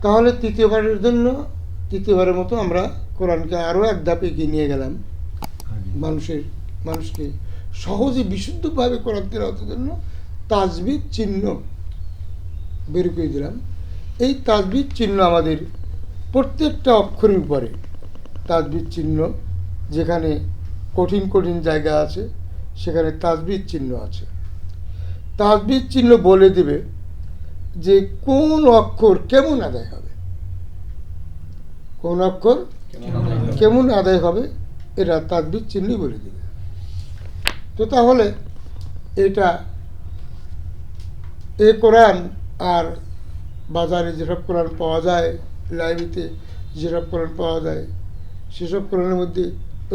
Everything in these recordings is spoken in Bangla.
তাহলে তৃতীয়বারের মতো আমরা কোরআনকে আরও এক ধাপ এগিয়ে নিয়ে গেলাম, মানুষকে সহজে বিশুদ্ধভাবে কোরআন তেলাওয়াতের জন্য তাজবিদ চিহ্ন বের করে দিলাম। এই তাজবিদ চিহ্ন আমাদের প্রত্যেকটা অক্ষরের উপরে তাজবিদ চিহ্ন, যেখানে কঠিন কঠিন জায়গা আছে সেখানে তাজবিদ চিহ্ন আছে। তাজবিদ চিহ্ন বলে দেবে যে কোন অক্ষর কেমন আদায় হবে, কোন অক্ষর কেমন আদায় হবে, এটা তাজবিদ চিহ্নই বলে দেবে। তো তাহলে এটা এ কোরআন আর বাজারে যেসব কোরআন পাওয়া যায়, লাইব্রেরিতে যেসব কোরআন পাওয়া যায়, সেসব কোরআনের মধ্যে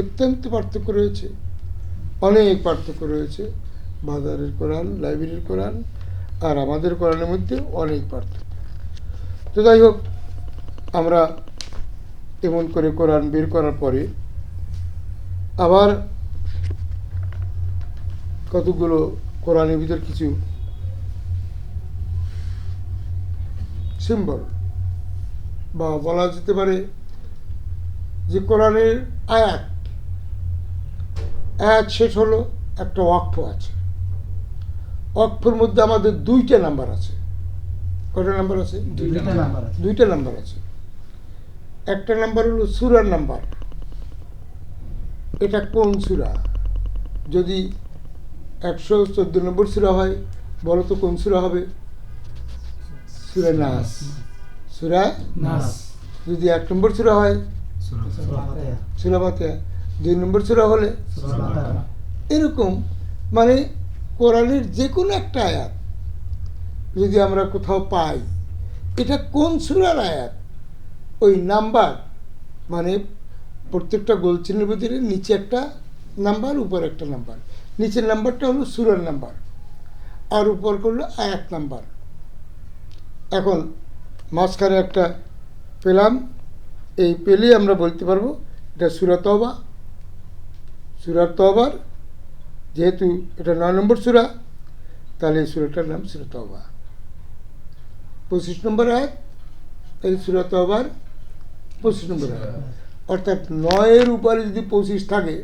অত্যন্ত পার্থক্য রয়েছে, অনেক পার্থক্য রয়েছে। বাজারের কোরআন, লাইব্রেরির কোরআন আর আমাদের কোরআনের মধ্যে অনেক পার্থক্য। তো যাই হোক, আমরা এমন করে কোরআন বের করার পরে আবার কতগুলো কোরআনের ভিতর কিছু সিম্বল বা বলা যেতে পারে যে কোরআনের আয়াত শেষ হলো, একটা ওয়াকফ আছে। ওয়াকফের মধ্যে আমাদের দুইটা নাম্বার আছে। কয়টা নাম্বার আছে? দুইটা নাম্বার আছে। একটা নাম্বার হলো সূরার নাম্বার, এটা কোন সূরা। যদি 114 নম্বর সূরা হয়, বলো তো কোন সূরা হবে? সূরা নাস। সূরা নাস। যদি 1 নম্বর সূরা হয়, সূরা ফাতিহা। 2 নম্বর সূরা হলে এরকম, মানে কোরআনের যে কোনো একটা আয়াত যদি আমরা কোথাও পাই, এটা কোন সূরার আয়াত, ওই নাম্বার, মানে প্রত্যেকটা গোল চিহ্নের ভিতরে নিচে একটা নাম্বার, উপরে একটা নাম্বার। নিচের নাম্বারটা হলো সূরার নাম্বার আর উপর করলো আয়াত নাম্বার। এখন মাঝখানে একটা পেলাম, এই পেলেই আমরা বলতে পারবো এটা সূরা তওবা। সূরা তওবার যেহেতু এটা 9 নম্বর সূরা, তাহলে এই সূরাটার নাম সূরা তওবা। 25 নম্বর আয়াত, এই সূরা তওবার 25 নম্বর আয়াত। অর্থাৎ 9-এর উপরে যদি 25 থাকে,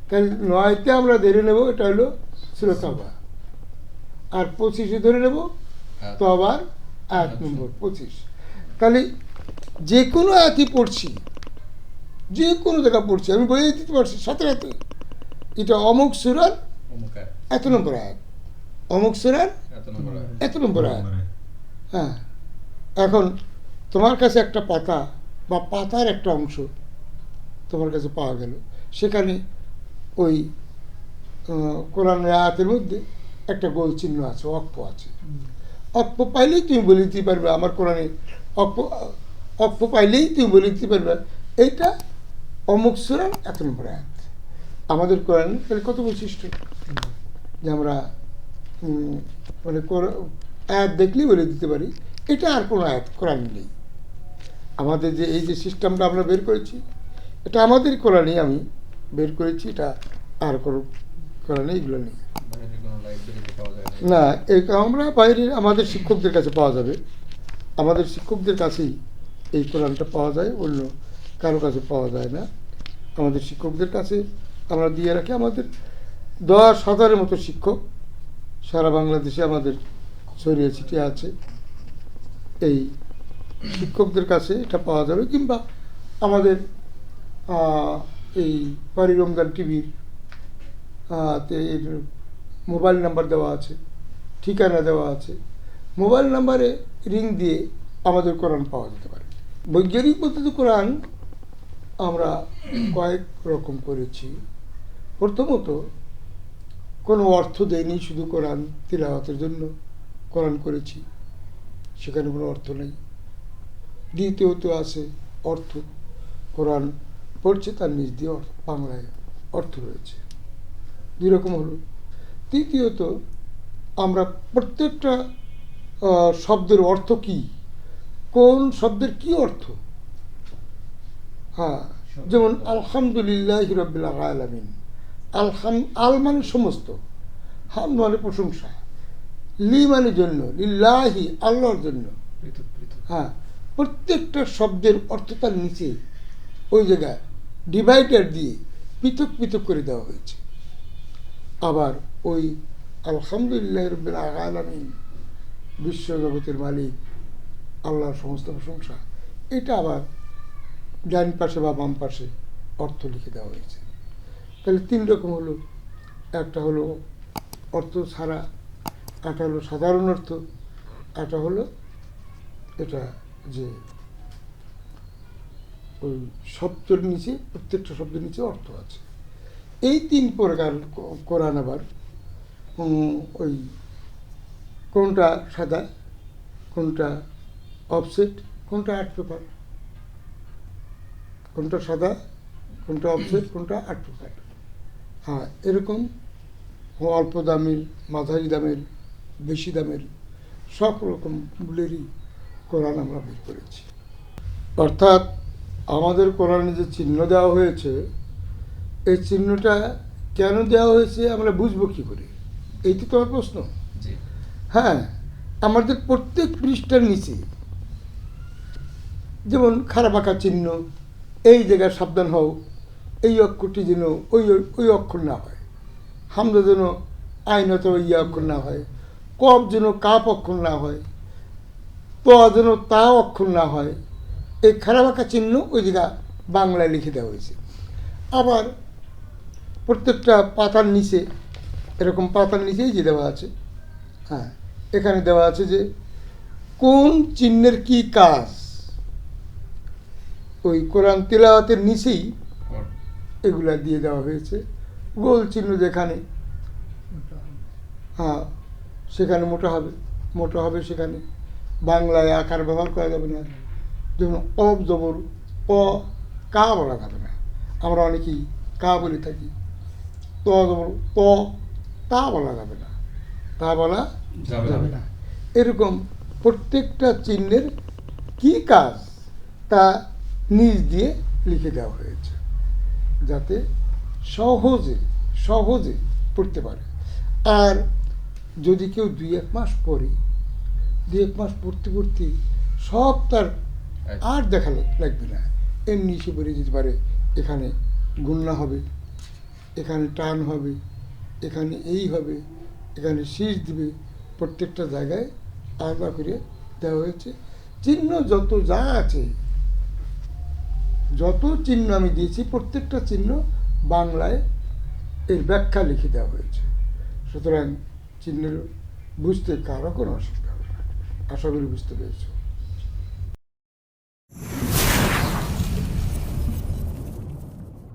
তাহলে 9-তে আমরা ধরে নেব এটা হলো সূরা তওবা, আর 25-এ ধরে নেব তওবার আয়াত নম্বর 25। তাহলে যে কোনো আয়াতই পড়ছি, যে কোনো জায়গা পড়ছি, আমি বলে দিতে পারছি সাথে সাথে এটা অমুক সূরার এত নম্বর আয়াত, অমুক সূরার এত নম্বর আয়াত। হ্যাঁ, এখন তোমার কাছে একটা পাতা বা পাতার একটা অংশ তোমার কাছে পাওয়া গেল, সেখানে ওই কোরআনের আয়াতের মধ্যে একটা গোল চিহ্ন আছে, অক্ষ আছে। অক্ষ পাইলেই তুমি বলে দিতে পারবে, আমার কোরআনে অক্ষ পাইলেই তুমি বলে দিতে পারবে এইটা অমুক সূরার এত নম্বর আয়াত। আমাদের কোরআন তাহলে কত বৈশিষ্ট্য যে আমরা মানে আয়াত দেখলেই বলে দিতে পারি এটা আর কোনো আয়াত কোরআন নেই। আমাদের যে এই যে সিস্টেমটা আমরা বের করেছি, এটা আমাদের কোরআনেই আমি বের করেছি, এটা আর কোনো কোরআনে এগুলো নেই। না, আমরা বাইরের আমাদের শিক্ষকদের কাছে পাওয়া যাবে, আমাদের শিক্ষকদের কাছেই এই কোরআনটা পাওয়া যায়, অন্য কারো কাছে পাওয়া যায় না। আমাদের শিক্ষকদের কাছে আমরা দিয়ে রাখি। আমাদের 10,000-এর মতো শিক্ষক সারা বাংলাদেশে আমাদের ছড়িয়ে ছিটিয়ে আছে। এই শিক্ষকদের কাছে এটা পাওয়া যাবে, কিংবা আমাদের এই Qari রমজান টিভির এর মোবাইল নাম্বার দেওয়া আছে, ঠিকানা দেওয়া আছে। মোবাইল নাম্বারে রিং দিয়ে আমাদের কোরআন পাওয়া যেতে পারে। বৈজ্ঞানিক পদ্ধতি কোরআন আমরা কয়েক রকম করেছি। প্রথমত, কোনো অর্থ দেয়নি, শুধু কোরআন তিলাওয়াতের জন্য কোরআন করেছি, সেখানে কোনো অর্থ নেই। দ্বিতীয়ত আছে অর্থ, কোরআন পড়ছে তার নিজ দিয়ে বাংলায় অর্থ রয়েছে, 2 রকম হলো। তৃতীয়ত, আমরা প্রত্যেকটা শব্দের অর্থ কি, কোন শব্দের কি অর্থ। হ্যাঁ, যেমন আলহামদুলিল্লাহি রাব্বিল আলামিন। আল মানে সমস্ত, হাম মানে প্রশংসা, লি মানে জন্য, লিল্লাহি আল্লাহর জন্য। হ্যাঁ, প্রত্যেকটা শব্দের অর্থ তার নিচে ওই জায়গায় ডিভাইডার দিয়ে পৃথক পৃথক করে দেওয়া হয়েছে। আবার ওই আলহামদুলিল্লাহ রাব্বিল আলামিন, বিশ্ব জগতের মালিক আল্লাহর সমস্ত প্রশংসা, এটা আবার ডান পাশে বা বাম পাশে অর্থ লিখে দেওয়া হয়েছে। তাহলে 3 রকম হলো, একটা হলো অর্থ ছাড়া, একটা হলো সাধারণ অর্থ, একটা হলো এটা যে ওই শব্দের নিচে, প্রত্যেকটা শব্দের নিচে অর্থ আছে। এই 3 প্রকার কোরআন আবার ওই কোনটা সাদা, কোনটা অফসেট, কোনটা আর্ট পেপার, কোনটা সাদা, কোনটা অফসেট, কোনটা আর্ট পেপার। হ্যাঁ, এরকম অল্প দামের, মাঝারি দামের, বেশি দামের সব রকম মূল্যেরই কোরআন আমরা বের করেছি। অর্থাৎ আমাদের কোরআনে যে চিহ্ন দেওয়া হয়েছে, এই চিহ্নটা কেন দেওয়া হয়েছে আমরা বুঝবো কী করে? এইটি তো আমার প্রশ্ন। হ্যাঁ, আমাদের প্রত্যেক পৃষ্ঠার নিচে যেমন খারাপ আঁকা চিহ্ন, এই জায়গায় সাবধান হও, এই অক্ষরটি যেন ওই ওই অক্ষর না হয়, হামজা যেন আইনত ইয়া অক্ষর না হয়, কফ যেন কাপ অক্ষর না হয়, ত যেন তা অক্ষর না হয়, এই খারাপ আঁকা চিহ্ন ওই জায়গা বাংলায় লিখে দেওয়া হয়েছে। আবার প্রত্যেকটা পাতার নিচে, এরকম পাতার নিচেই যে দেওয়া আছে, হ্যাঁ, এখানে দেওয়া আছে যে কোন চিহ্নের কি কাজ, ওই কোরআন তিলাওয়াতের নিচেই এগুলা দিয়ে দেওয়া হয়েছে। গোল চিহ্ন যেখানে, হ্যাঁ, সেখানে মোটা হবে, মোটা হবে সেখানে বাংলায় আকার ব্যবহার করা যাবে না। যেমন অব জবর প, কা বলা যাবে না, আমরা অনেকেই কা বলে থাকি। ত জবর ত, তা বলা যাবে না, তা বলা যাবে না। এরকম প্রত্যেকটা চিহ্নের কি কাজ তা নিজ দিয়ে লিখে দেওয়া হয়েছে, যাতে সহজে সহজে পড়তে পারে। আর যদি কেউ 2-1 মাস পড়ে, 2-1 মাস পড়তে পড়তে সব তার আর দেখা লাগবে না, এমনি সে পড়ে যেতে পারে। এখানে গুণনা হবে, এখানে টান হবে, এখানে এই হবে, এখানে শীষ দিবে, প্রত্যেকটা জায়গায় আলাদা করে দেওয়া হয়েছে। চিহ্ন যত যা আছে, যত চিহ্ন আমি দিয়েছি, প্রত্যেকটা চিহ্ন বাংলায় এর ব্যাখ্যা লিখে দেওয়া হয়েছে। সুতরাং চিহ্নের বুঝতে কারো কোনো অসুবিধা হবে না, আশা করি বুঝতে পেরেছ।